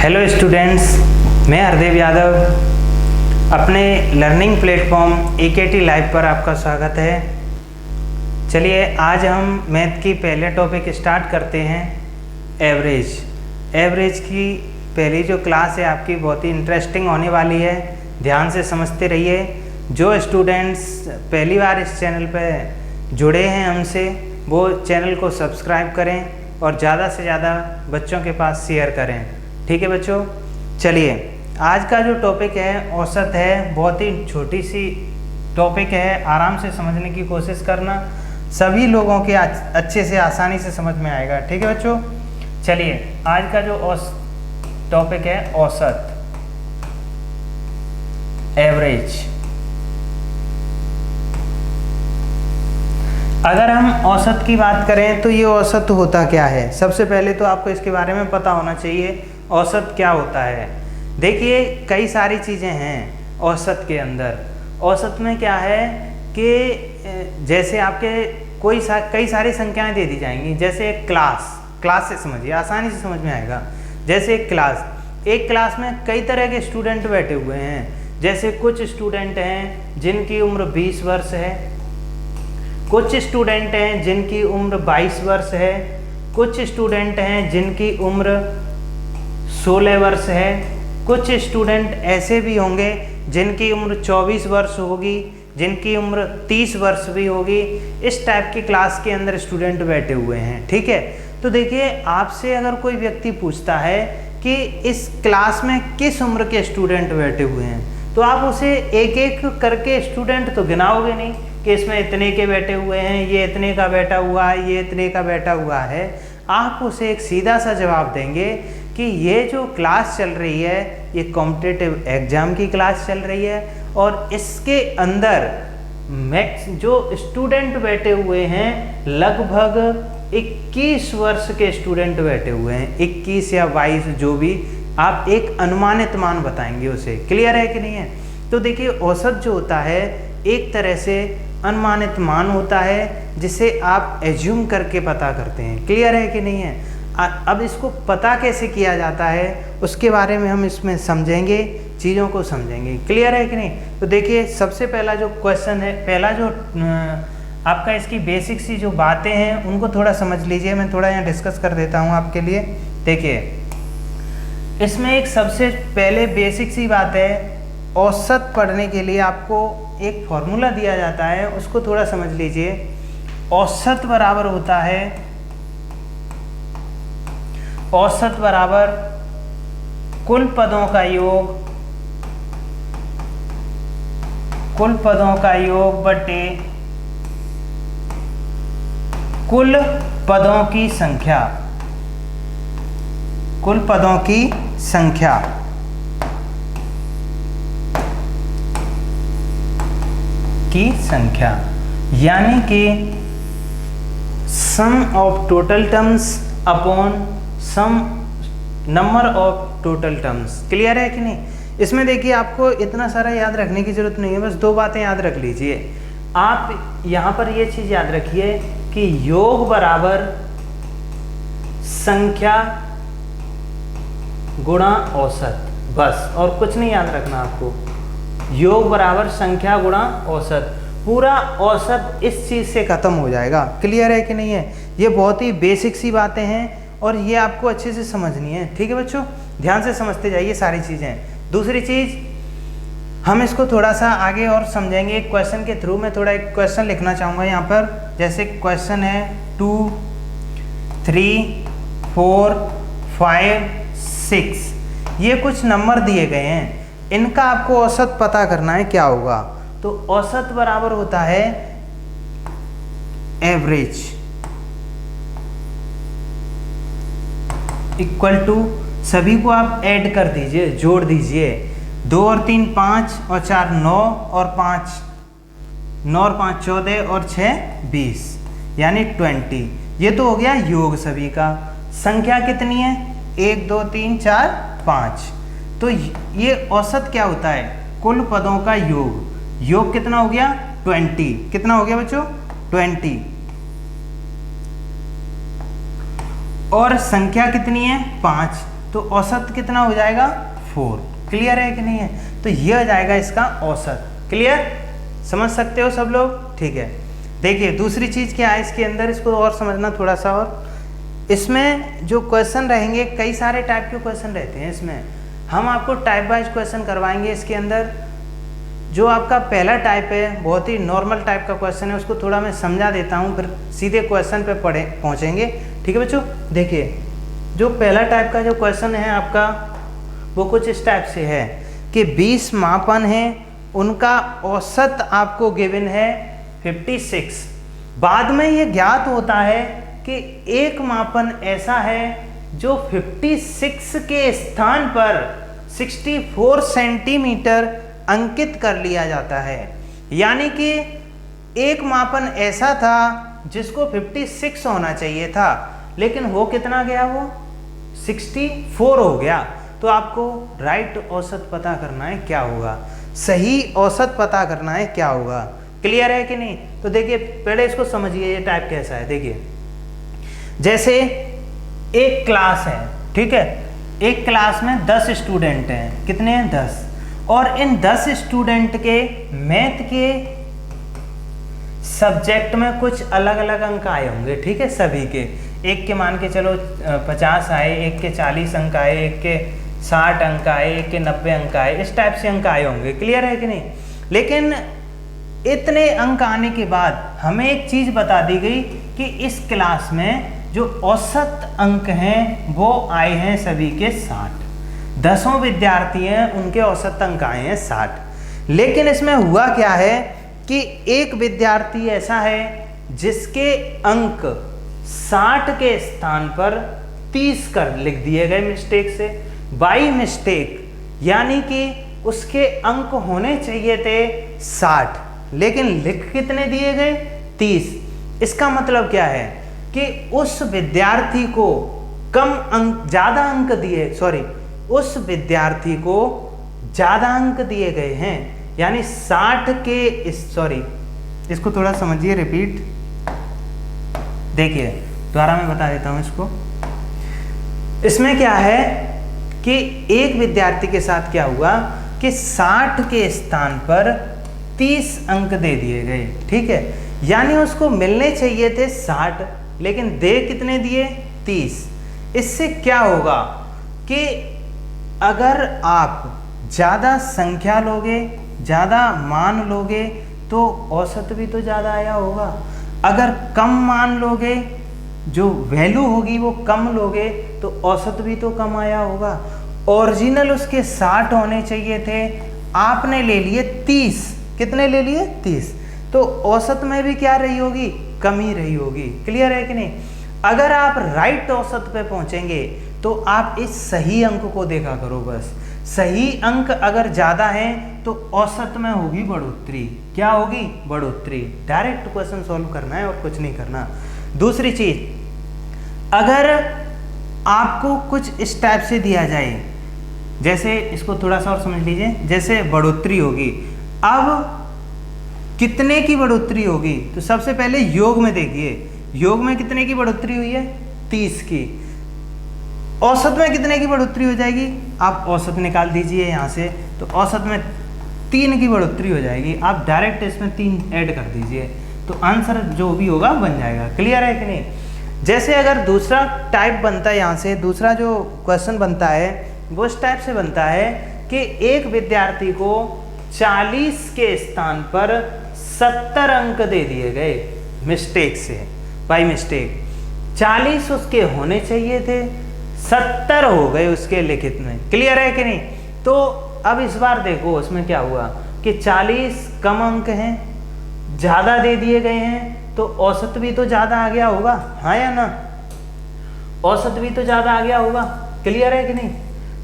Hello students, मैं हरदेव यादव अपने learning platform EKT live पर आपका स्वागत है। चलिए आज हम मैथ की पहले टॉपिक स्टार्ट करते हैं। एवरेज की पहली जो क्लास है आपकी बहुत ही इंटरेस्टिंग होने वाली है, ध्यान से समझते रहिए। जो स्टूडेंट्स पहली बार इस चैनल पर जुड़े हैं हमसे, वो चैनल को सब्सक्राइब करें और ज़्यादा से ज़्यादा बच्चों के पास शेयर करें। ठीक है बच्चों, चलिए आज का जो टॉपिक है औसत है। बहुत ही छोटी सी टॉपिक है, आराम से समझने की कोशिश करना, सभी लोगों के अच्छे से आसानी से समझ में आएगा। ठीक है बच्चों, चलिए आज का जो टॉपिक है औसत, एवरेज। अगर हम औसत की बात करें तो ये औसत होता क्या है? सबसे पहले तो आपको इसके बारे में पता होना चाहिए औसत क्या होता है। देखिए कई सारी चीज़ें हैं औसत के अंदर। औसत में क्या है कि जैसे आपके कई सारी संख्याएं दे दी जाएंगी। जैसे एक क्लास से समझिए, आसानी से समझ में आएगा। जैसे एक क्लास में कई तरह के स्टूडेंट बैठे हुए हैं। जैसे कुछ स्टूडेंट हैं जिनकी उम्र 20 वर्ष है, कुछ स्टूडेंट हैं जिनकी उम्र 22 वर्ष है, कुछ स्टूडेंट हैं जिनकी उम्र 16 वर्ष है, कुछ स्टूडेंट ऐसे भी होंगे जिनकी उम्र 24 वर्ष होगी, जिनकी उम्र 30 वर्ष भी होगी। इस टाइप की क्लास के अंदर स्टूडेंट बैठे हुए हैं। ठीक है, तो देखिए आपसे अगर कोई व्यक्ति पूछता है कि इस क्लास में किस उम्र के स्टूडेंट बैठे हुए हैं, तो आप उसे एक एक करके स्टूडेंट तो गिनाओगे नहीं कि इसमें इतने के बैठे हुए हैं, ये इतने का बैठा हुआ है, ये इतने का बैठा हुआ है। आप उसे एक सीधा सा जवाब देंगे कि ये जो क्लास चल रही है ये कॉम्पिटिटिव एग्जाम की क्लास चल रही है और इसके अंदर जो स्टूडेंट बैठे हुए हैं लगभग 21 वर्ष के स्टूडेंट बैठे हुए हैं। 21 या 22 जो भी आप एक अनुमानित मान बताएंगे उसे। क्लियर है कि नहीं है? तो देखिए औसत जो होता है एक तरह से अनुमानित मान होता है जिसे आप एज्यूम करके पता करते हैं। क्लियर है कि नहीं है? अब इसको पता कैसे किया जाता है उसके बारे में हम इसमें समझेंगे, चीज़ों को समझेंगे। क्लियर है कि नहीं? तो देखिए सबसे पहला जो क्वेश्चन है, पहला जो आपका इसकी बेसिक सी जो बातें हैं उनको थोड़ा समझ लीजिए। मैं थोड़ा यहाँ डिस्कस कर देता हूँ आपके लिए। देखिए इसमें एक सबसे पहले बेसिक सी बात है, औसत पढ़ने के लिए आपको एक फॉर्मूला दिया जाता है, उसको थोड़ा समझ लीजिए। औसत बराबर होता है, औसत बराबर कुल पदों का योग बटे कुल पदों की संख्या। कुल पदों की संख्या यानी कि sum of total terms upon sum number of total terms. Clear है कि नहीं? इसमें देखिए आपको इतना सारा याद रखने की जरूरत नहीं है, बस दो बातें याद रख लीजिए। आप यहाँ पर ये चीज़ याद रखिए कि योग बराबर संख्या गुणा औसत, बस और कुछ नहीं याद रखना आपको। योग बराबर संख्या गुणा औसत, पूरा औसत इस चीज़ से ख़त्म हो जाएगा। क्लियर है कि नहीं है? ये बहुत ही बेसिक सी बातें हैं और ये आपको अच्छे से समझनी है। ठीक है बच्चों, ध्यान से समझते जाइए सारी चीज़ें। दूसरी चीज़ हम इसको थोड़ा सा आगे और समझेंगे एक क्वेश्चन के थ्रू। मैं थोड़ा एक क्वेश्चन लिखना चाहूँगा यहाँ पर। जैसे क्वेश्चन है 2, 3, 4, 5, 6, ये कुछ नंबर दिए गए हैं, इनका आपको औसत पता करना है क्या होगा। तो औसत बराबर होता है एवरेज इक्वल टू, सभी को आप ऐड कर दीजिए, जोड़ दीजिए। 2 और 3 5 और 4 9 और 5 9 और 5 14 और 6 20 यानी 20। ये तो हो गया योग सभी का। संख्या कितनी है? 1 2 3 4 5। तो ये औसत क्या होता है? कुल पदों का योग। योग कितना हो गया? 20। कितना हो गया बच्चों? 20। और संख्या कितनी है? 5। तो औसत कितना हो जाएगा 4। क्लियर है कि नहीं है? तो ये हो जाएगा इसका औसत। क्लियर, समझ सकते हो सब लोग? ठीक है। देखिए दूसरी चीज़ क्या है इसके अंदर, इसको और समझना थोड़ा सा। और इसमें जो क्वेश्चन रहेंगे, कई सारे टाइप के क्वेश्चन रहते हैं इसमें, हम आपको टाइप वाइज क्वेश्चन करवाएंगे इसके अंदर। जो आपका पहला टाइप है बहुत ही नॉर्मल टाइप का क्वेश्चन है, उसको थोड़ा मैं समझा देता हूँ, फिर सीधे क्वेश्चन पे पहुँचेंगे। ठीक है बच्चों? देखिए जो पहला टाइप का जो क्वेश्चन है आपका, वो कुछ इस टाइप से है कि 20 मापन हैं, उनका औसत आपको गिवन है 56। बाद में ये ज्ञात होता है कि एक मापन ऐसा है जो 56 के स्थान पर 64 सेंटीमीटर अंकित कर लिया जाता है। यानी कि एक मापन ऐसा था जिसको 56 होना चाहिए था, लेकिन हो कितना गया, वो 64 हो गया। तो आपको राइट औसत पता करना है क्या होगा, सही औसत पता करना है क्या होगा। क्लियर है कि नहीं? तो देखिए पहले इसको समझिए ये टाइप कैसा है। देखिए जैसे एक क्लास है, ठीक है, एक क्लास में 10 स्टूडेंट हैं। कितने हैं? 10। और इन 10 स्टूडेंट के मैथ के सब्जेक्ट में कुछ अलग अलग अंक आए होंगे। ठीक है, सभी के, एक के मान के चलो 50 आए, एक के 40 अंक आए, एक के 60 अंक आए, एक के 90 अंक आए, इस टाइप से अंक आए होंगे। क्लियर है कि नहीं? लेकिन इतने अंक आने के बाद हमें एक चीज़ बता दी गई कि इस क्लास में जो औसत अंक हैं वो आए हैं सभी के 60। 10 विद्यार्थी हैं, उनके औसत अंक आए हैं 60। लेकिन इसमें हुआ क्या है कि एक विद्यार्थी ऐसा है जिसके अंक 60 के स्थान पर 30 कर लिख दिए गए मिस्टेक से, बाई मिस्टेक। यानी कि उसके अंक होने चाहिए थे 60, लेकिन लिख कितने दिए गए? 30। इसका मतलब क्या है कि उस विद्यार्थी को कम अंक, ज़्यादा अंक दिए, सॉरी, उस विद्यार्थी को ज़्यादा अंक दिए गए हैं। यानी 60 के, सॉरी इसको थोड़ा समझिए, रिपीट। देखिए दोबारा मैं बता देता हूँ इसको। इसमें क्या है कि एक विद्यार्थी के साथ क्या हुआ कि 60 के स्थान पर 30 अंक दे दिए गए। ठीक है, यानी उसको मिलने चाहिए थे 60, लेकिन दे कितने दिए? 30। इससे क्या होगा कि अगर आप ज़्यादा संख्या लोगे, ज़्यादा मान लोगे, तो औसत भी तो ज़्यादा आया होगा। अगर कम मान लोगे, जो वैल्यू होगी वो कम लोगे, तो औसत भी तो कम आया होगा। ओरिजिनल उसके 60 होने चाहिए थे, आपने ले लिए 30। कितने ले लिए? 30। तो औसत में भी क्या रही होगी? कमी रही होगी। क्लियर है कि नहीं? अगर आप राइट औसत पे पहुंचेंगे तो आप इस सही अंक को देखा करो बस। सही अंक अगर ज़्यादा हैं तो औसत में होगी बढ़ोतरी। क्या होगी? बढ़ोतरी। डायरेक्ट क्वेश्चन सॉल्व करना है और कुछ नहीं करना। दूसरी चीज़, अगर आपको कुछ इस टाइप से दिया जाए, जैसे इसको थोड़ा सा और समझ लीजिए, जैसे बढ़ोतरी होगी। अब कितने की बढ़ोतरी होगी? तो सबसे पहले योग में देखिए, योग में कितने की बढ़ोतरी हुई है? 30 की। औसत में कितने की बढ़ोतरी हो जाएगी? आप औसत निकाल दीजिए यहाँ से, तो औसत में 3 की बढ़ोतरी हो जाएगी। आप डायरेक्ट इसमें 3 ऐड कर दीजिए, तो आंसर जो भी होगा बन जाएगा। क्लियर है कि नहीं? जैसे अगर दूसरा टाइप बनता है, यहाँ से दूसरा जो क्वेश्चन बनता है वो इस टाइप से बनता है कि एक विद्यार्थी को 40 के स्थान पर 70 अंक दे दिए गए मिस्टेक से, बाई मिस्टेक। 40 उसके होने चाहिए थे, 70 हो गए उसके लिखित में। क्लियर है कि नहीं? तो अब इस बार देखो उसमें क्या हुआ कि 40 कम अंक हैं, ज़्यादा दे दिए गए हैं, तो औसत भी तो ज़्यादा आ गया होगा, हाँ या ना? औसत भी तो ज़्यादा आ गया होगा। क्लियर है कि नहीं?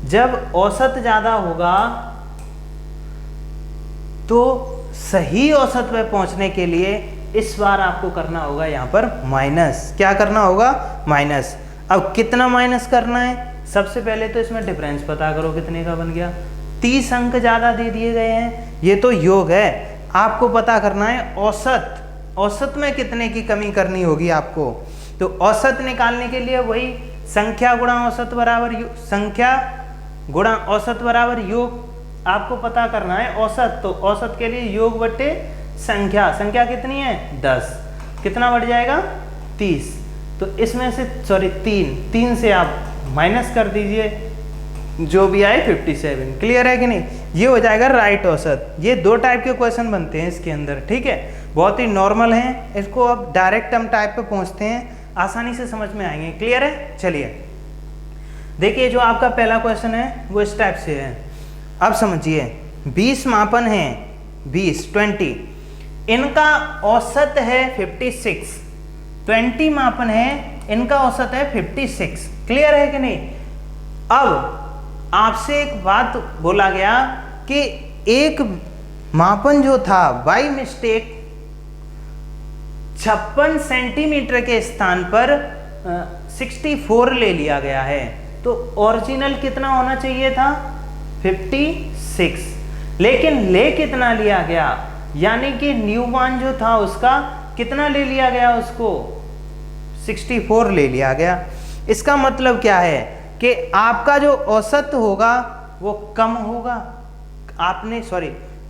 जब औसत ज़्यादा होगा तो सही औसत पे पहुंचने के लिए इस बार आपको करना होगा यहाँ पर माइनस। क्या करना होगा? माइनस। अब कितना माइनस करना है? सबसे पहले तो इसमें डिफरेंस पता करो कितने का बन गया। 30 अंक ज़्यादा दे दिए गए हैं, ये तो योग है। आपको पता करना है औसत। औसत में कितने की कमी करनी होगी आपको। तो औसत निकालने के लिए वही संख्या गुणा औसत बराबर संख्या गुणा औसत बराबर योग। आपको पता करना है औसत, तो औसत के लिए योग बटे संख्या। संख्या कितनी है 10, कितना बढ़ जाएगा 30। तो इसमें से सॉरी 3 से आप माइनस कर दीजिए, जो भी आए 57। क्लियर है कि नहीं? ये हो जाएगा राइट औसत। ये 2 टाइप के क्वेश्चन बनते हैं इसके अंदर, ठीक है, बहुत ही नॉर्मल हैं। इसको अब डायरेक्ट हम टाइप पे पहुंचते हैं, आसानी से समझ में आएंगे। क्लियर है? चलिए देखिए, जो आपका पहला क्वेश्चन है वो इस टाइप से है। अब समझिए 20 मापन है, 20 इनका औसत है 56। 20 मापन है, इनका औसत है 56। क्लियर है कि नहीं? अब आपसे एक बात बोला गया कि एक मापन जो था बाई मिस्टेक 56 सेंटीमीटर के स्थान पर 64 ले लिया गया है, तो ओरिजिनल कितना होना चाहिए था 56, लेकिन ले कितना लिया गया, यानी कि न्यू मान जो था उसका कितना ले लिया गया, उसको 64 ले लिया गया। इसका मतलब क्या है कि आपका जो औसत होगा वो कम होगा।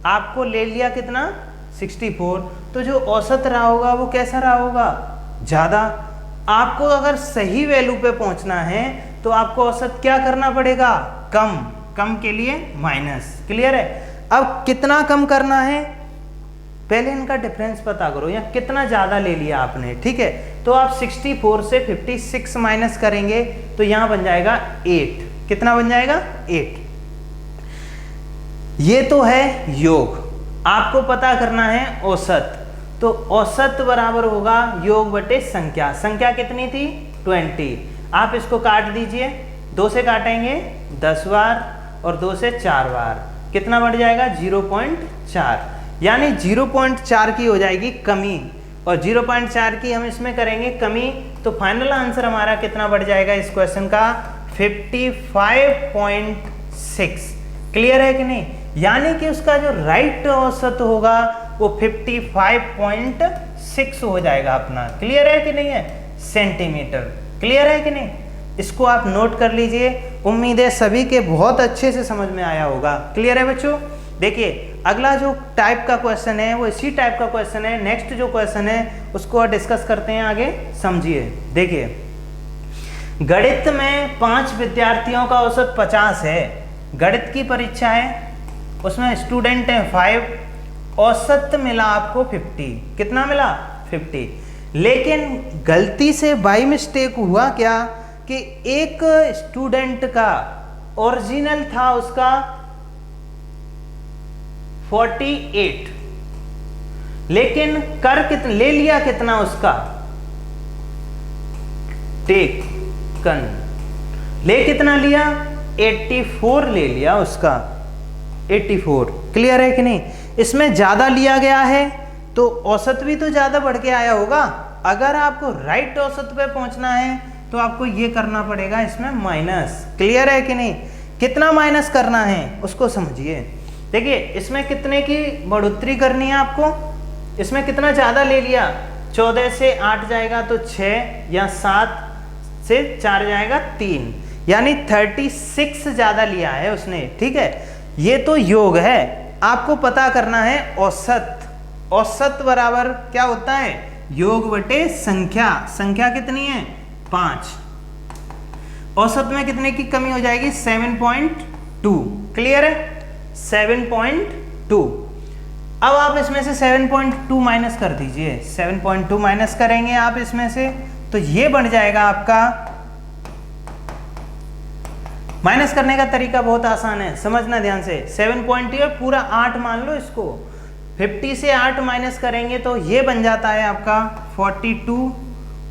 आपको ले लिया कितना 64, तो जो औसत रहा होगा वो कैसा रहा होगा, ज़्यादा। आपको अगर सही वैल्यू पे पहुंचना है तो आपको औसत क्या करना पड़ेगा, कम के लिए माइनस। क्लियर है? अब कितना कम करना है, पहले इनका डिफरेंस पता करो, या कितना ज़्यादा ले लिया आपने, ठीक है। तो आप 64 से 56 माइनस करेंगे तो यहाँ बन जाएगा 8। कितना बन जाएगा 8। ये तो है योग, आपको पता करना है औसत। तो औसत बराबर होगा योग बटे संख्या। संख्या कितनी थी 20। आप इसको काट दीजिए, 2 से काटेंगे 10 बार और 2 से 4 बार, कितना बढ़ जाएगा 0.4, यानी 0.4 की हो जाएगी कमी, और 0.4 की हम इसमें करेंगे कमी, तो फाइनल आंसर हमारा कितना बढ़ जाएगा इस क्वेश्चन का 55.6। क्लियर है कि नहीं? यानी कि उसका जो राइट औसत होगा वो 55.6 हो जाएगा अपना। क्लियर है कि नहीं है, सेंटीमीटर। क्लियर है कि नहीं? इसको आप नोट कर लीजिए। उम्मीद है सभी के बहुत अच्छे से समझ में आया होगा। क्लियर है बच्चों? देखिए अगला जो टाइप का क्वेश्चन है वो इसी टाइप का क्वेश्चन है। नेक्स्ट जो क्वेश्चन है उसको डिस्कस करते हैं आगे, समझिए। देखिए गणित में 5 विद्यार्थियों का औसत 50 है। गणित की परीक्षा है, उसमें स्टूडेंट है 5, औसत मिला आपको 50। कितना मिला 50। लेकिन गलती से बाई मिस्टेक हुआ क्या कि एक स्टूडेंट का ओरिजिनल था उसका 48, लेकिन कर कितना ले लिया, कितना उसका टेकन ले कितना लिया 84 ले लिया उसका 84। क्लियर है कि नहीं? इसमें ज्यादा लिया गया है तो औसत भी तो ज्यादा बढ़ के आया होगा। अगर आपको राइट औसत पे पहुंचना है तो आपको ये करना पड़ेगा इसमें माइनस। क्लियर है कि नहीं? कितना माइनस करना है उसको समझिए। देखिए इसमें कितने की बढ़ोतरी करनी है आपको, इसमें कितना ज़्यादा ले लिया, 14 से 8 जाएगा तो 6, या 7 से 4 जाएगा 3, यानी 36 ज़्यादा लिया है उसने। ठीक है, ये तो योग है, आपको पता करना है औसत। औसत बराबर क्या होता है, योग बटे संख्या। संख्या कितनी है 5, औसत में कितने की कमी हो जाएगी 7.2। क्लियर है, 7.2। अब आप इसमें से 7.2 माइनस कर दीजिए, 7.2 माइनस करेंगे आप इसमें से तो ये बन जाएगा आपका। माइनस करने का तरीका बहुत आसान है, समझना ध्यान से। 7.2 पूरा 8 मान लो इसको, 50 से 8 माइनस करेंगे तो ये बन जाता है आपका 42,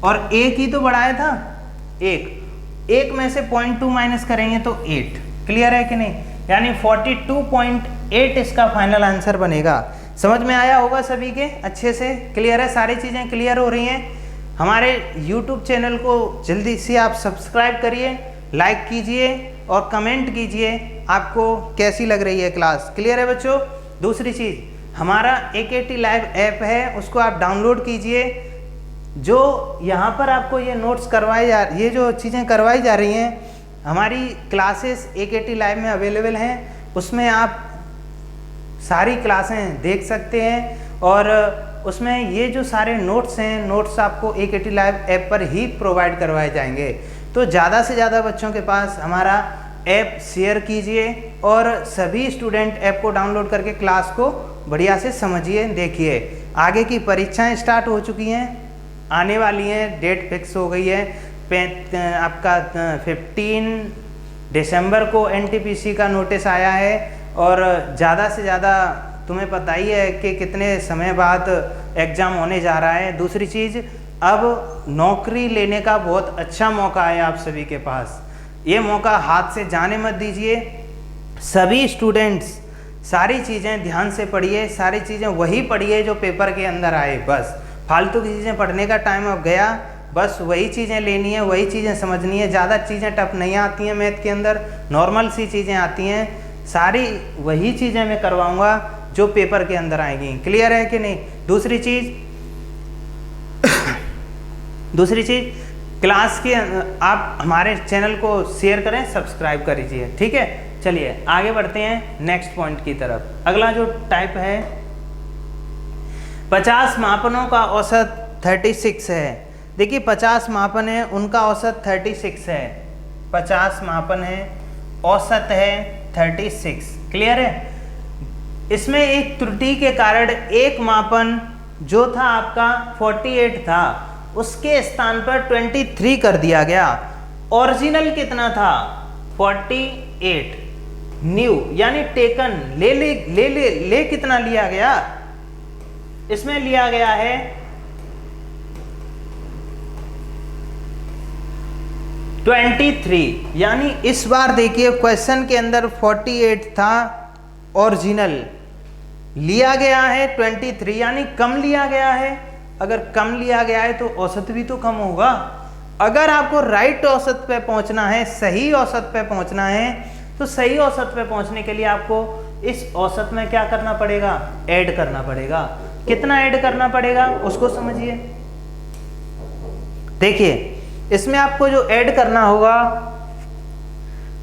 और एक ही तो बढ़ाया था, एक में से 0.2 माइनस करेंगे तो 8। क्लियर है कि नहीं, यानी 42.8 इसका फाइनल आंसर बनेगा। समझ में आया होगा सभी के अच्छे से। क्लियर है, सारी चीज़ें क्लियर हो रही हैं। हमारे YouTube चैनल को जल्दी से आप सब्सक्राइब करिए, लाइक कीजिए और कमेंट कीजिए आपको कैसी लग रही है क्लास। क्लियर है बच्चों। दूसरी चीज़, हमारा AKT लाइव ऐप है, उसको आप डाउनलोड कीजिए। जो यहाँ पर आपको ये नोट्स ये जो चीज़ें करवाई जा रही हैं, हमारी क्लासेस AKT लाइव में अवेलेबल हैं, उसमें आप सारी क्लासें देख सकते हैं और उसमें ये जो सारे नोट्स हैं, नोट्स आपको AKT लाइव ऐप पर ही प्रोवाइड करवाए जाएंगे। तो ज़्यादा से ज़्यादा बच्चों के पास हमारा ऐप शेयर कीजिए और सभी स्टूडेंट ऐप को डाउनलोड करके क्लास को बढ़िया से समझिए, देखिए। आगे की परीक्षाएं स्टार्ट हो चुकी हैं, आने वाली हैं, डेट फिक्स हो गई है। आपका 15 दिसंबर को NTPC का नोटिस आया है और ज़्यादा से ज़्यादा तुम्हें पता ही है कि कितने समय बाद एग्ज़ाम होने जा रहा है। दूसरी चीज़, अब नौकरी लेने का बहुत अच्छा मौका है आप सभी के पास, ये मौका हाथ से जाने मत दीजिए। सभी स्टूडेंट्स सारी चीज़ें ध्यान से पढ़िए, सारी चीज़ें वही पढ़िए जो पेपर के अंदर आए। बस फालतू की चीज़ें पढ़ने का टाइम अब गया, बस वही चीज़ें लेनी है, वही चीज़ें समझनी है। ज़्यादा चीज़ें टफ नहीं आती हैं मैथ के अंदर, नॉर्मल सी चीज़ें आती हैं, सारी वही चीज़ें मैं करवाऊँगा जो पेपर के अंदर आएंगी। क्लियर है कि नहीं? दूसरी चीज़ क्लास के आप हमारे चैनल को शेयर करें, सब्सक्राइब कर लीजिए, ठीक है। चलिए आगे बढ़ते हैं नेक्स्ट पॉइंट की तरफ। अगला जो टाइप है, 50 मापनों का औसत 36 है। देखिए 50 मापन है, उनका औसत 36 है। 50 मापन है, औसत है 36। क्लियर है? इसमें एक त्रुटि के कारण एक मापन जो था आपका 48 था, उसके स्थान पर 23 कर दिया गया। ओरिजिनल कितना था? 48। न्यू यानी टेकन, ले कितना लिया गया? इसमें लिया गया है 23। यानी इस बार देखिए क्वेश्चन के अंदर 48 था, ओरिजिनल लिया गया है 23, यानी कम लिया गया है। अगर कम लिया गया है तो औसत भी तो कम होगा। अगर आपको राइट औसत पे पहुंचना है, सही औसत पे पहुंचना है, तो सही औसत पे पहुंचने के लिए आपको इस औसत में क्या करना पड़ेगा? ऐड करना पड़ेगा। कितना ऐड करना पड़ेगा उसको समझिए। देखिए इसमें आपको जो ऐड करना होगा,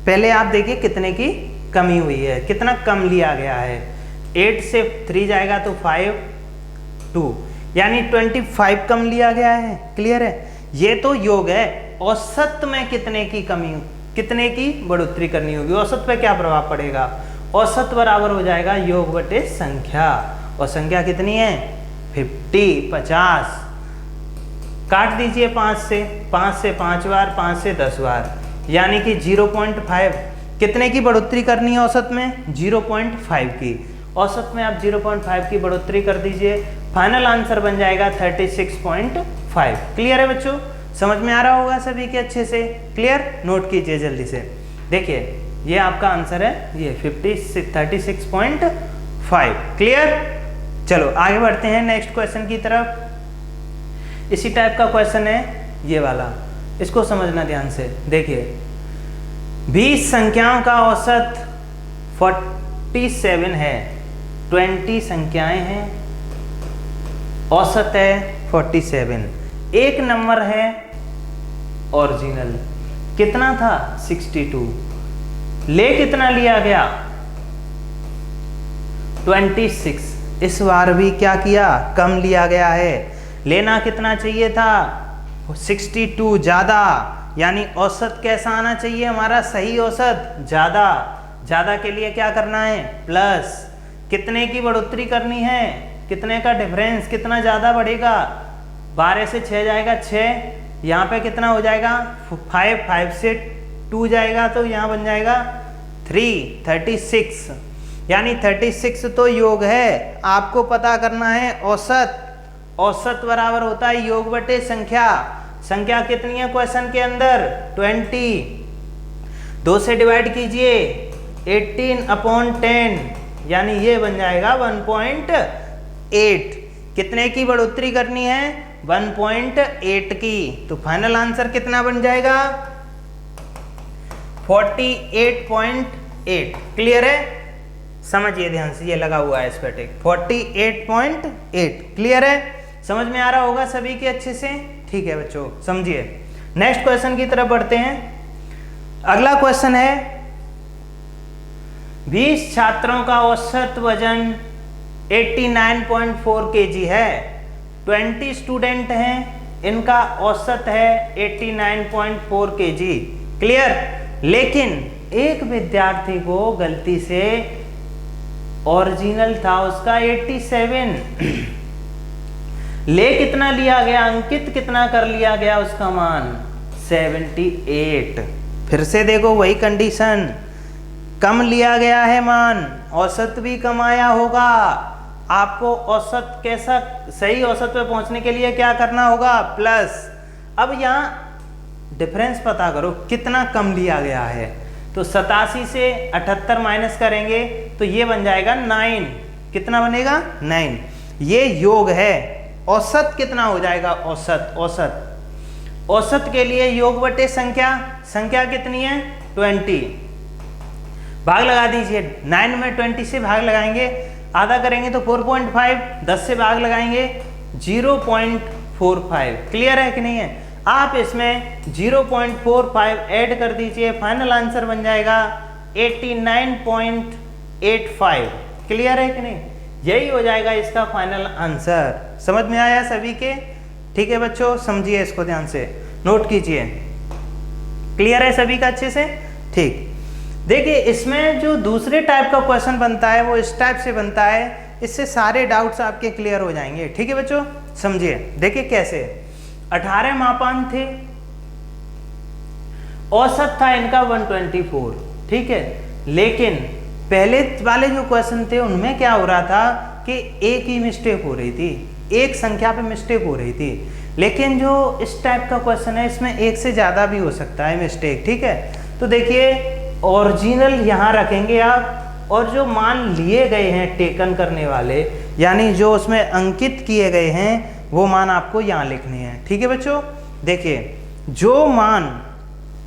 पहले आप देखिए कितने की कमी हुई है, कितना कम लिया गया है। 8 से 3 जाएगा तो 5, 2 यानी 25 कम लिया गया है। क्लियर है? ये तो योग है। औसत में कितने की कमी, कितने की बढ़ोतरी करनी होगी? औसत पे क्या प्रभाव पड़ेगा? औसत बराबर हो जाएगा योग बटे संख्या, और संख्या कितनी है? 50। काट दीजिए 5 से 5 बार, 5 से 10 बार, यानी कि 0.5। कितने की बढ़ोतरी करनी है औसत में? 0.5 की। औसत में आप 0.5 की बढ़ोतरी कर दीजिए, फाइनल आंसर बन जाएगा 36.5। क्लियर है बच्चों? समझ में आ रहा होगा सभी के अच्छे से? क्लियर? नोट कीजिए जल्दी से। देखिए ये आपका आंसर है, ये 36.5। क्लियर? चलो आगे बढ़ते हैं नेक्स्ट क्वेश्चन की तरफ। इसी टाइप का क्वेश्चन है ये वाला, इसको समझना ध्यान से। देखिए 20 संख्याओं का औसत 47 है। 20 संख्याएं हैं, औसत है 47। एक नंबर है ओरिजिनल, कितना था? 62। ले कितना लिया गया? 26। इस बार भी क्या किया? कम लिया गया है। लेना कितना चाहिए था? 62 ज़्यादा, यानी औसत कैसा आना चाहिए हमारा? सही औसत ज़्यादा। ज़्यादा के लिए क्या करना है? प्लस। कितने की बढ़ोतरी करनी है? कितने का डिफरेंस, कितना ज़्यादा बढ़ेगा? 12 से 6 जाएगा 6, यहाँ पे कितना हो जाएगा? 5 से 2 जाएगा तो यहाँ बन जाएगा 3, 36। यानी 36 तो योग है, आपको पता करना है औसत। औसत बराबर होता है योग बटे संख्या। संख्या कितनी है क्वेश्चन के अंदर? 20। 2 से डिवाइड कीजिए, 18/10, यानी ये बन जाएगा 1.8। कितने की बढ़ोतरी करनी है? 1.8 की। तो फाइनल आंसर कितना बन जाएगा? 48.8। क्लियर है? समझिए ध्यान से, ये लगा हुआ है इस पे टिक, 48.8। क्लियर है? समझ में आ रहा होगा सभी के अच्छे से? ठीक है बच्चों, समझिए। नेक्स्ट क्वेश्चन की तरफ बढ़ते हैं। अगला क्वेश्चन है 20 छात्रों का औसत वजन 89.4 kg है। 20 स्टूडेंट हैं, इनका औसत है 89.4 kg। क्लियर? लेकिन एक विद्यार्थी को गलती से ओरिजिनल था उसका 87, ले कितना लिया गया, अंकित कितना कर लिया गया उसका मान 78। फिर से देखो वही कंडीशन, कम लिया गया है मान, औसत भी कम आया होगा। आपको औसत कैसा, सही औसत पे पहुंचने के लिए क्या करना होगा, प्लस। अब यहाँ डिफरेंस पता करो कितना कम लिया गया है। तो 87 से 78 माइनस करेंगे तो ये बन जाएगा 9। कितना बनेगा? 9। ये योग है। औसत कितना हो जाएगा? औसत औसत के लिए योग बटे संख्या, संख्या कितनी है 20, भाग लगा दीजिए। 9 में 20 से भाग लगाएंगे, आधा करेंगे तो 4.5, 10 से भाग लगाएंगे 0.45। क्लियर है कि नहीं है? आप इसमें 0.45 ऐड कर दीजिए, फाइनल आंसर बन जाएगा 89.85। क्लियर है कि नहीं? यही हो जाएगा इसका फाइनल आंसर। समझ में आया सभी के? ठीक है बच्चों, समझिए इसको ध्यान से, नोट कीजिए। क्लियर है सभी का अच्छे से? ठीक। देखिए इसमें जो दूसरे टाइप का क्वेश्चन बनता है वो इस टाइप से बनता है, इससे सारे डाउट्स आपके क्लियर हो जाएंगे। ठीक है बच्चों, समझिए। देखिए कैसे, 18 मापांक थे, औसत था इनका 124। ठीक है, लेकिन पहले वाले जो क्वेश्चन थे उनमें क्या हो रहा था कि एक ही मिस्टेक हो रही थी, एक संख्या पे मिस्टेक हो रही थी। लेकिन जो इस टाइप का क्वेश्चन है इसमें एक से ज़्यादा भी हो सकता है मिस्टेक। ठीक है, तो देखिए ओरिजिनल यहाँ रखेंगे आप, और जो मान लिए गए हैं टेकन करने वाले, यानी जो उसमें अंकित किए गए हैं वो मान आपको यहाँ लिखने हैं। ठीक है बच्चों, देखिए जो मान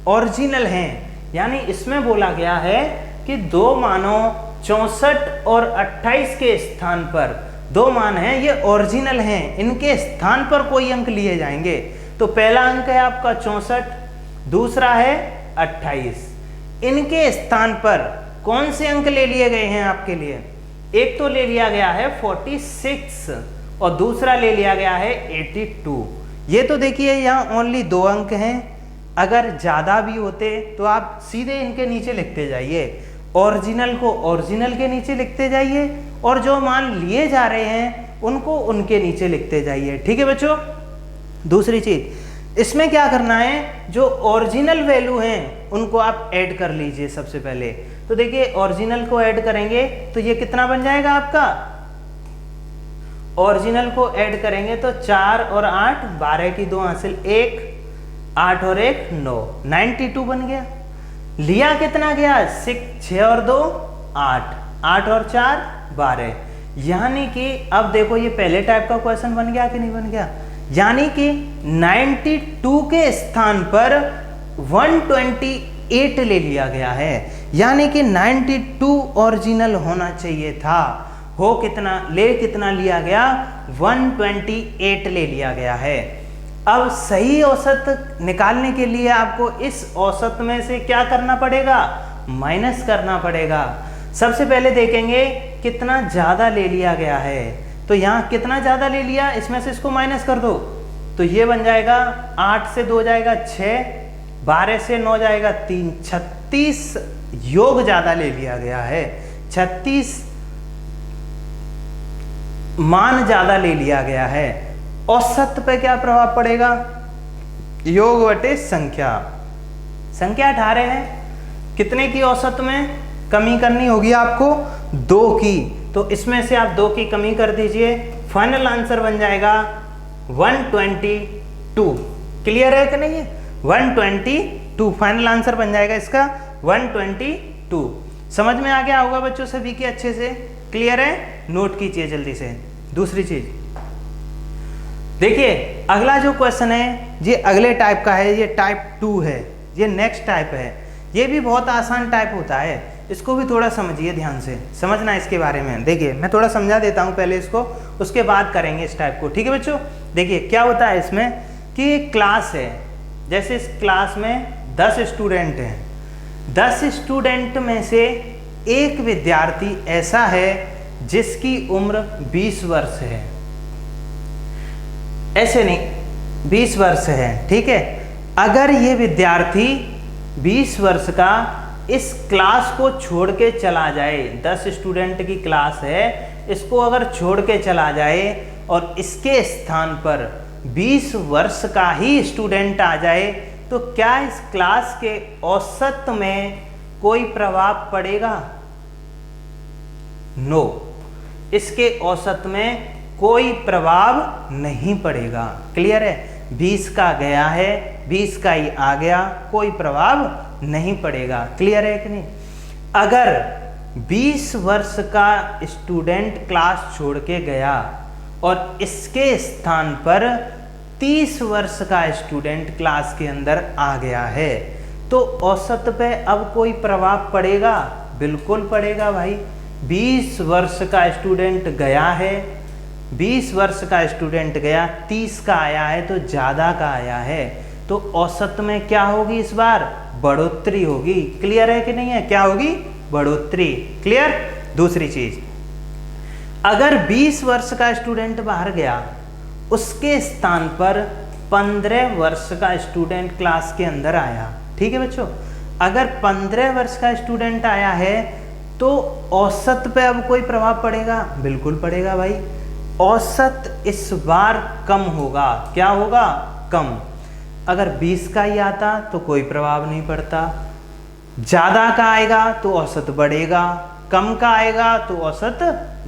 ओरिजिनल हैं, यानी इसमें बोला गया है कि दो मानों 64 और 28 के स्थान पर दो मान हैं, ये ओरिजिनल हैं, इनके स्थान पर कोई अंक लिए जाएंगे। तो पहला अंक है आपका 64, दूसरा है 28। इनके स्थान पर कौन से अंक ले लिए गए हैं आपके लिए? एक तो ले लिया गया है 46 और दूसरा ले लिया गया है 82। ये तो देखिए यहाँ ओनली 2 अंक हैं, अगर ज़्यादा भी होते तो आप सीधे इनके नीचे लिखते जाइए, ओरिजिनल को ओरिजिनल के नीचे लिखते जाइए और जो मान लिए जा रहे हैं उनको उनके नीचे लिखते जाइए। ठीक है बच्चों। दूसरी चीज़ इसमें क्या करना है, जो ओरिजिनल वैल्यू हैं उनको आप ऐड कर लीजिए सबसे पहले। तो देखिए ओरिजिनल को ऐड करेंगे तो ये कितना बन जाएगा आपका, ओरिजिनल को ऐड करेंगे तो 4 और 8 12 की 2 हासिल 1, 8 और 1 9, 92 बन गया। लिया कितना गया 6 और 2 8, 8 और 4 12। यानी कि अब देखो ये पहले टाइप का क्वेश्चन बन गया कि नहीं बन गया, यानी कि 92 के स्थान पर 128 ले लिया गया है, यानी कि 92 ओरिजिनल होना चाहिए था। हो कितना, ले कितना लिया गया 128 ले लिया गया है। अब सही औसत निकालने के लिए आपको इस औसत में से क्या करना पड़ेगा, माइनस करना पड़ेगा। सबसे पहले देखेंगे कितना ज़्यादा ले लिया गया है, तो यहाँ कितना ज़्यादा ले लिया, इसमें से इसको माइनस कर दो तो ये बन जाएगा 8 से 2 जाएगा 6, 12 से 9 जाएगा 3, 36 योग ज़्यादा ले लिया गया है, 36 मान ज़्यादा ले लिया गया है। औसत पे क्या प्रभाव पड़ेगा, योग बटे संख्या। संख्या 18 है, कितने की औसत में कमी करनी होगी आपको, 2 की, तो इसमें से आप 2 की कमी कर दीजिए, फाइनल आंसर बन जाएगा 122। क्लियर है कि नहीं है, 122 फाइनल आंसर बन जाएगा इसका 122। समझ में आ गया होगा बच्चों सभी के अच्छे से? क्लियर है, नोट कीजिए जल्दी से। दूसरी चीज देखिए, अगला जो क्वेश्चन है ये अगले टाइप का है, ये टाइप 2 है, ये नेक्स्ट टाइप है। ये भी बहुत आसान टाइप होता है, इसको भी थोड़ा समझिए ध्यान से, समझना इसके बारे में। देखिए मैं थोड़ा समझा देता हूँ पहले इसको, उसके बाद करेंगे इस टाइप को, ठीक है बच्चों। देखिए क्या होता है इसमें कि एक क्लास है, जैसे इस क्लास में 10 स्टूडेंट हैं, 10 स्टूडेंट में से एक विद्यार्थी ऐसा है जिसकी उम्र 20 वर्ष है, ऐसे नहीं 20 वर्ष है, ठीक है। अगर ये विद्यार्थी 20 वर्ष का इस क्लास को छोड़ के चला जाए, 10 स्टूडेंट की क्लास है, इसको अगर छोड़ के चला जाए और इसके स्थान पर 20 वर्ष का ही स्टूडेंट आ जाए, तो क्या इस क्लास के औसत में कोई प्रभाव पड़ेगा? नो, इसके औसत में कोई प्रभाव नहीं पड़ेगा। क्लियर है? 20 का गया है, 20 का ही आ गया, कोई प्रभाव नहीं पड़ेगा। क्लियर है कि नहीं? अगर 20 वर्ष का स्टूडेंट क्लास छोड़ के गया और इसके स्थान पर 30 वर्ष का स्टूडेंट क्लास के अंदर आ गया है, तो औसत पे अब कोई प्रभाव पड़ेगा? बिल्कुल पड़ेगा भाई। 20 वर्ष का स्टूडेंट गया है, 20 वर्ष का स्टूडेंट गया, 30 का आया है, तो ज़्यादा का आया है, तो औसत में क्या होगी? इस बार बढ़ोतरी होगी। क्लियर है कि नहीं है? क्या होगी? बढ़ोतरी। क्लियर? दूसरी चीज, अगर 20 वर्ष का स्टूडेंट बाहर गया, उसके स्थान पर 15 वर्ष का स्टूडेंट क्लास के अंदर आया, ठीक है बच्चों। अगर 15 वर्ष का स्टूडेंट आया है तो औसत पे अब कोई प्रभाव पड़ेगा? बिल्कुल पड़ेगा भाई। औसत इस बार कम होगा। क्या होगा? कम। अगर 20 का ही आता तो कोई प्रभाव नहीं पड़ता, ज़्यादा का आएगा तो औसत बढ़ेगा, कम का आएगा तो औसत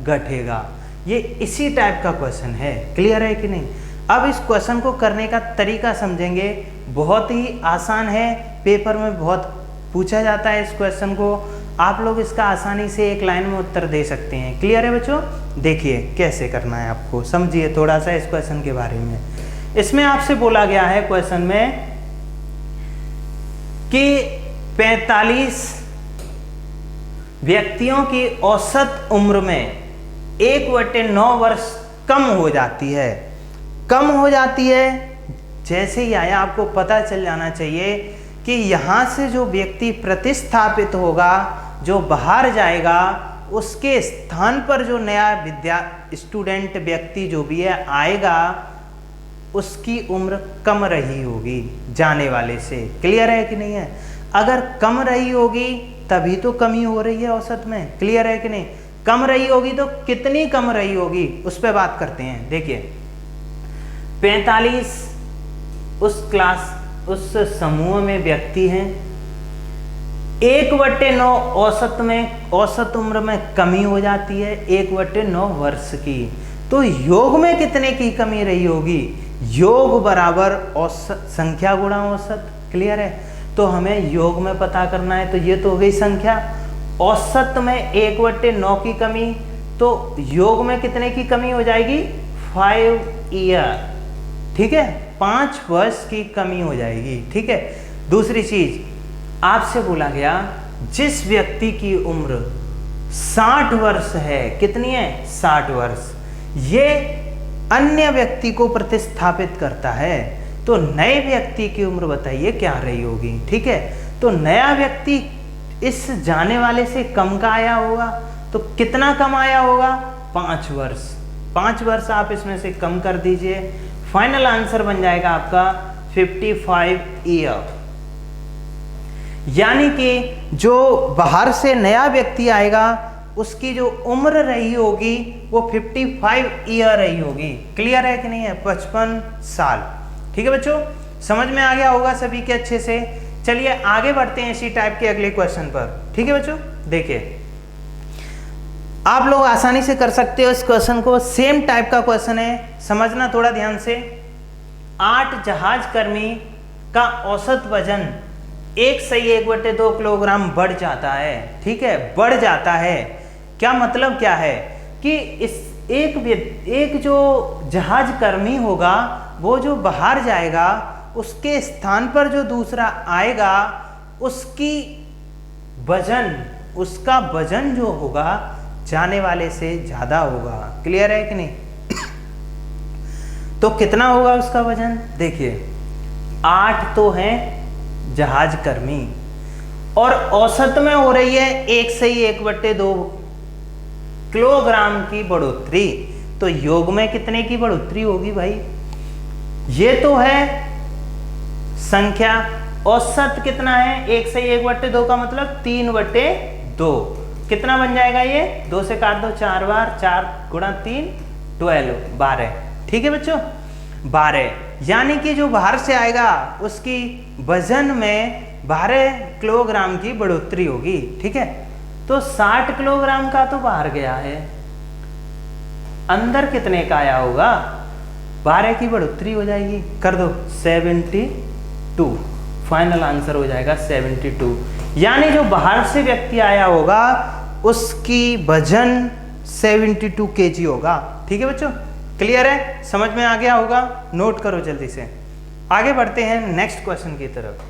घटेगा। ये इसी टाइप का क्वेश्चन है। क्लियर है कि नहीं? अब इस क्वेश्चन को करने का तरीका समझेंगे। बहुत ही आसान है, पेपर में बहुत पूछा जाता है इस क्वेश्चन को। आप लोग इसका आसानी से एक लाइन में उत्तर दे सकते हैं। क्लियर है बच्चों? देखिए कैसे करना है आपको, समझिए थोड़ा सा इस क्वेश्चन के बारे में। इसमें आपसे बोला गया है क्वेश्चन में कि 45 व्यक्तियों की औसत उम्र में 1/9 वर्ष कम हो जाती है। कम हो जाती है, जैसे ही आया आपको पता चल जाना चाहिए कि यहाँ से जो व्यक्ति प्रतिस्थापित होगा, जो बाहर जाएगा, उसके स्थान पर जो नया स्टूडेंट व्यक्ति जो भी है आएगा, उसकी उम्र कम रही होगी जाने वाले से। क्लियर है कि नहीं है? अगर कम रही होगी तभी तो कमी हो रही है औसत में। क्लियर है कि नहीं? कम रही होगी तो कितनी कम रही होगी, उस पर बात करते हैं। देखिए 45 उस समूह में व्यक्ति हैं, 1/9 औसत उम्र में कमी हो जाती है 1/9 वर्ष की। तो योग में कितने की कमी रही होगी? योग बराबर औसत संख्या गुणा औसत। क्लियर है? तो हमें योग में पता करना है, तो ये तो हो गई संख्या। औसत में 1/9 की कमी, तो योग में कितने की कमी हो जाएगी? 5 ईयर। ठीक है, 5 वर्ष की कमी हो जाएगी। ठीक है। दूसरी चीज आपसे बोला गया, जिस व्यक्ति की उम्र 60 वर्ष है, कितनी है? 60 वर्ष, ये अन्य व्यक्ति को प्रतिस्थापित करता है। तो नए व्यक्ति की उम्र बताइए क्या रही होगी? ठीक है, तो नया व्यक्ति इस जाने वाले से कम का आया होगा, तो कितना कम आया होगा? 5 वर्ष। 5 वर्ष आप इसमें से कम कर दीजिए, फाइनल आंसर बन जाएगा आपका 55 ईयर। यानी कि जो बाहर से नया व्यक्ति आएगा, उसकी जो उम्र रही होगी वो 55 ईयर रही होगी। क्लियर है कि नहीं है? 55 साल। ठीक है बच्चों, समझ में आ गया होगा सभी के अच्छे से। चलिए आगे बढ़ते हैं इसी टाइप के अगले क्वेश्चन पर। ठीक है बच्चों, देखिए आप लोग आसानी से कर सकते हो इस क्वेश्चन को। सेम टाइप का क्वेश्चन है, समझना थोड़ा ध्यान से। 8 जहाज कर्मी का औसत वजन 1/2 किलोग्राम बढ़ जाता है। ठीक है, बढ़ जाता है। क्या मतलब क्या है कि इस एक जो जहाज कर्मी होगा, वो जो बाहर जाएगा, उसके स्थान पर जो दूसरा आएगा, उसकी वजन उसका वजन जो होगा जाने वाले से ज्यादा होगा। क्लियर है कि नहीं? तो कितना होगा उसका वजन? देखिए 8 तो है जहाज कर्मी और औसत में हो रही है 1 से ही 1/2 किलोग्राम की बढ़ोतरी। तो योग में कितने की बढ़ोतरी होगी भाई? ये तो है संख्या। औसत कितना है? 1 से 1/2 का मतलब 3/2। कितना बन जाएगा ये? 2 से काट दो 4 बार, 4 गुणा 3 12। ठीक है बच्चों, 12। यानी कि जो बाहर से आएगा उसकी वजन में 12 किलोग्राम की बढ़ोतरी होगी। ठीक है, तो 60 किलोग्राम का तो बाहर गया है, अंदर कितने का आया होगा? 12 की बढ़ोतरी हो जाएगी। कर दो 72, फाइनल आंसर हो जाएगा 72। यानी जो बाहर से व्यक्ति आया होगा उसकी वजन 72 kg होगा। ठीक है बच्चों, क्लियर है? समझ में आ गया होगा? नोट करो जल्दी से। आगे बढ़ते हैं नेक्स्ट क्वेश्चन की तरफ।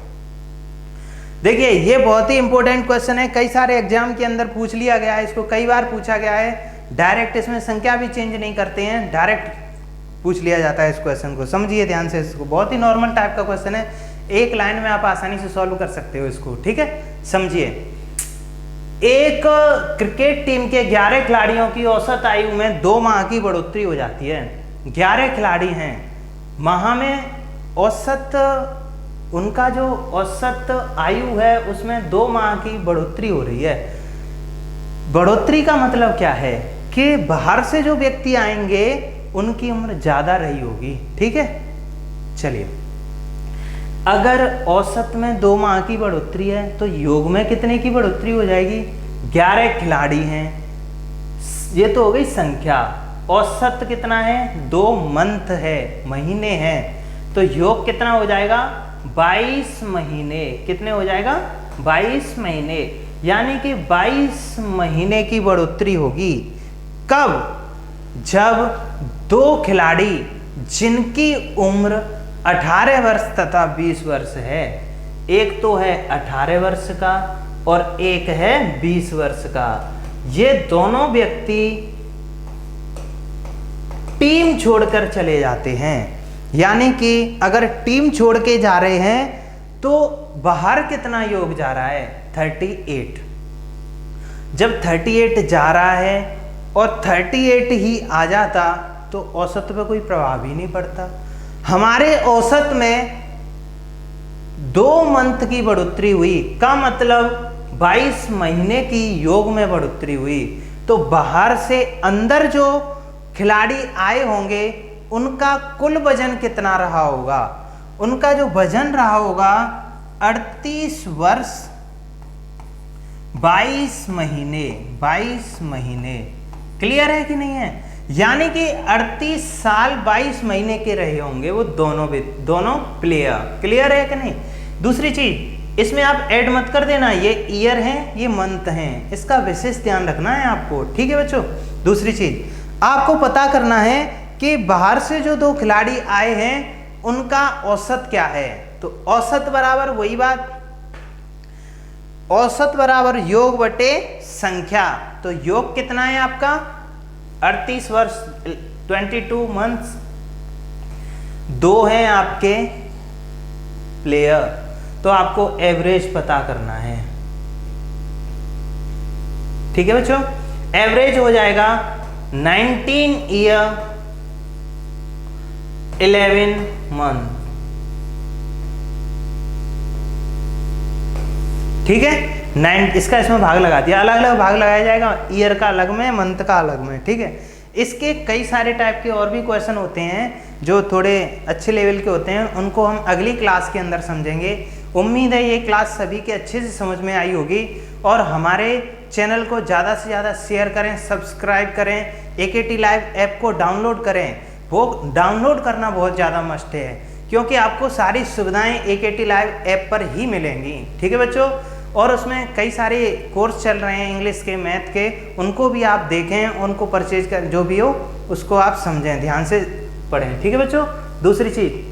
देखिए ये बहुत ही इंपॉर्टेंट क्वेश्चन है, कई सारे एग्जाम के अंदर पूछ लिया गया है, इसको कई बार पूछा गया है। डायरेक्ट इसमें संख्या भी चेंज नहीं करते हैं, डायरेक्ट पूछ लिया जाता है इस क्वेश्चन को। समझिए ध्यान से इसको, बहुत ही नॉर्मल टाइप का क्वेश्चन है, एक लाइन में आप आसानी से सॉल्व कर सकते हो इसको। ठीक है, समझिए। एक क्रिकेट टीम के 11 खिलाड़ियों की औसत आयु में 2 माह की बढ़ोतरी हो जाती है। 11 खिलाड़ी हैं, माह में औसत उनका जो औसत आयु है उसमें 2 माह की बढ़ोतरी हो रही है। बढ़ोतरी का मतलब क्या है कि बाहर से जो व्यक्ति आएंगे उनकी उम्र ज्यादा रही होगी। ठीक है, चलिए अगर औसत में 2 माह की बढ़ोतरी है तो योग में कितने की बढ़ोतरी हो जाएगी? 11 खिलाड़ी हैं, ये तो हो गई संख्या। औसत कितना है? 2 मंथ है, महीने हैं, तो योग कितना हो जाएगा? 22 महीने। कितने हो जाएगा? 22 महीने। यानी कि 22 महीने की बढ़ोतरी होगी। कब? जब 2 खिलाड़ी जिनकी उम्र 18 वर्ष तथा 20 वर्ष है, एक तो है 18 वर्ष का और एक है 20 वर्ष का, ये दोनों व्यक्ति टीम छोड़कर चले जाते हैं। यानी कि अगर टीम छोड़ के जा रहे हैं तो बाहर कितना योग जा रहा है? 38। जब 38 जा रहा है और 38 ही आ जाता तो औसत पे कोई प्रभाव ही नहीं पड़ता। हमारे औसत में 2 मंथ की बढ़ोतरी हुई का मतलब 22 महीने की योग में बढ़ोतरी हुई। तो बाहर से अंदर जो खिलाड़ी आए होंगे उनका कुल वजन कितना रहा होगा? उनका जो वजन रहा होगा 38 वर्ष 22 महीने। 22 महीने, क्लियर है कि नहीं है? यानी कि 38 साल 22 महीने के रहे होंगे वो दोनों प्लेयर। क्लियर है कि नहीं? दूसरी चीज इसमें आप ऐड मत कर देना, ये ईयर है ये मंथ हैं, इसका विशेष ध्यान रखना है आपको। ठीक है बच्चों, दूसरी चीज आपको पता करना है कि बाहर से जो 2 खिलाड़ी आए हैं उनका औसत क्या है। तो औसत बराबर वही बात, औसत बराबर योग बटे संख्या। तो योग कितना है आपका? 38 वर्ष 22 मंथ्स, 2 हैं आपके प्लेयर, तो आपको एवरेज पता करना है। ठीक है बच्चों, एवरेज हो जाएगा 19 ईयर 11 मंथ। ठीक है, 9 इसका इसमें भाग लगा दिया, अलग अलग भाग लगाया जाएगा, ईयर का अलग में, मंथ का अलग में। ठीक है, इसके कई सारे टाइप के और भी क्वेश्चन होते हैं जो थोड़े अच्छे लेवल के होते हैं, उनको हम अगली क्लास के अंदर समझेंगे। उम्मीद है ये क्लास सभी के अच्छे से समझ में आई होगी और हमारे चैनल को ज़्यादा से ज़्यादा शेयर करें, सब्सक्राइब करें, AKT लाइव ऐप को डाउनलोड करें। वो डाउनलोड करना बहुत ज़्यादा मस्ट है क्योंकि आपको सारी सुविधाएं AKT लाइव ऐप पर ही मिलेंगी। ठीक है बच्चों, और उसमें कई सारे कोर्स चल रहे हैं इंग्लिश के, मैथ के, उनको भी आप देखें, उनको परचेज कर, जो भी हो उसको आप समझें, ध्यान से पढ़ें। ठीक है बच्चों, दूसरी चीज़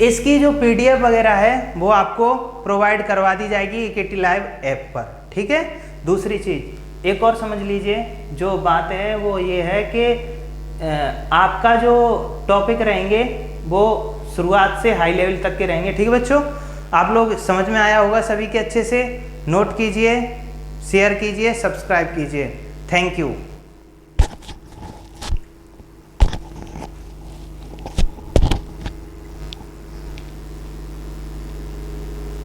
इसकी जो PDF वगैरह है वो आपको प्रोवाइड करवा दी जाएगी AKT लाइव ऐप पर। ठीक है, दूसरी चीज़ एक और समझ लीजिए, जो बात है वो ये है कि आपका जो टॉपिक रहेंगे वो शुरुआत से हाई लेवल तक के रहेंगे। ठीक है बच्चों, आप लोग समझ में आया होगा सभी के अच्छे से। नोट कीजिए, शेयर कीजिए, सब्सक्राइब कीजिए। Thank you.